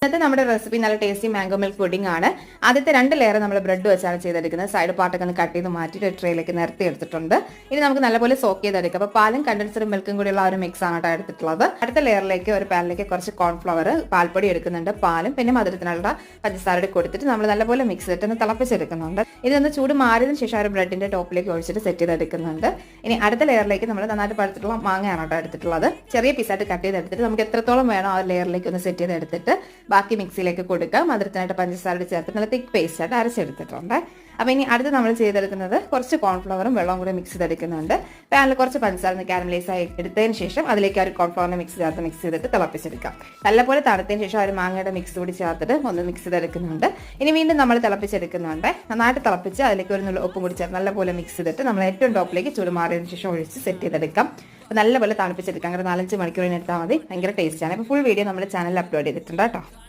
ഇന്നത്തെ നമ്മുടെ റെസിപ്പി നല്ല ടേസ്റ്റി മാംഗോ മിൽക്ക് പുഡിംഗ് ആണ്. ആദ്യത്തെ 2 ലെയർ നമ്മൾ ബ്രെഡ് വെച്ചാണ് ചെയ്തെടുക്കുന്നത്. സൈഡ് പാർട്ടൊക്കെ ഒന്ന് കട്ട് ചെയ്ത് മാറ്റിയിട്ട് ട്രേയിലേക്ക് നിരത്തി എടുത്തിട്ടുണ്ട്. ഇനി നമുക്ക് നല്ലപോലെ സോക്ക് ചെയ്തെടുക്കാം. അപ്പോൾ പാലും കണ്ടൻസറും മിൽക്കും കൂടിയുള്ള ആ ഒരു മിക്സ് ആണ് കേട്ടോ എടുത്തിട്ടുള്ളത്. അടുത്ത ലെയറിലേക്ക് ഒരു പാനിലേക്ക് കുറച്ച് കോൺഫ്ലവർ, പാൽപ്പൊടി എടുക്കുന്നുണ്ട്, പാലും പിന്നെ മധുരത്തിനുള്ള പഞ്ചസാര കൊടുത്തിട്ട് നമ്മൾ നല്ലപോലെ മിക്സ് ചെയ്തിട്ട് ഒന്ന് തിളപ്പിച്ചെടുക്കുന്നുണ്ട്. ഇതൊന്ന് ചൂട് മാറിയതിനു ശേഷം ആ ഒരു ബ്രെഡിന്റെ ടോപ്പിലേക്ക് ഒഴിച്ചിട്ട് സെറ്റ് ചെയ്തെടുക്കുന്നുണ്ട്. ഇനി അടുത്ത ലെയറിലേക്ക് നമ്മൾ നന്നായിട്ട് പഴുത്തിട്ടുള്ള മാങ്ങയാണ് കേട്ടോ എടുത്തിട്ടുള്ളത്. ചെറിയ പീസായിട്ട് കട്ട് ചെയ്തെടുത്തിട്ട് നമുക്ക് എത്രത്തോളം വേണോ ആ ലെയറിലേക്ക് ഒന്ന് സെറ്റ് ചെയ്തെടുത്തിട്ട് ബാക്കി മിക്സിയിലേക്ക് കൊടുക്കുക. മധുരത്തിനായിട്ട് പഞ്ചസാര ചേർത്ത് നല്ല തിക്ക് പേസ്റ്റ് ആയിട്ട് അരച്ചെടുത്തിട്ടുണ്ട്. അപ്പോൾ ഇനി അടുത്ത് നമ്മൾ ചെയ്തെടുക്കുന്നത് കുറച്ച് കോൺഫ്ലവറും വെള്ളവും കൂടി മിക്സ് ചെയ്തെടുക്കുന്നുണ്ട്. പാനിൽ കുറച്ച് പഞ്ചസാര കാരമലൈസ് ആയി എടുത്തതിന് ശേഷം അതിലേക്ക് ആ ഒരു കോൺഫ്ലവറിനെ മിക്സ് ചെയ്തിട്ട് തിളപ്പിച്ചെടുക്കാം. നല്ലപോലെ തണുത്തതിന് ശേഷം ആ ഒരു മാങ്ങയുടെ മിക്സ് കൂടി ചേർത്തിട്ട് ഒന്ന് മിക്സ് ചെയ്തെടുക്കുന്നുണ്ട്. ഇനി വീണ്ടും നമ്മൾ തിളപ്പിച്ചെടുക്കുന്നുണ്ട്. നന്നായിട്ട് തിളപ്പിച്ച് അതിലേക്ക് ഒരു നുള്ള ഉപ്പും കൂടി ചേർത്ത് നല്ലപോലെ മിക്സ് ചെയ്തിട്ട് നമ്മൾ ഏറ്റവും ടോപ്പിലേക്ക് ചൂട് മാറിയതിന് ശേഷം ഒഴിച്ച് സെറ്റ് ചെയ്തെടുക്കാം. അപ്പോൾ നല്ലപോലെ തണുപ്പിച്ചെടുക്കാം. അങ്ങനെ 4-5 മണിക്കൂറിന് എടുത്താൽ മതി. ഭയങ്കര ടേസ്റ്റാണ്. ഇപ്പോൾ ഫുൾ വീഡിയോ നമ്മുടെ ചാനലിൽ അപ്ലോഡ് ചെയ്തിട്ടുണ്ട് കേട്ടോ.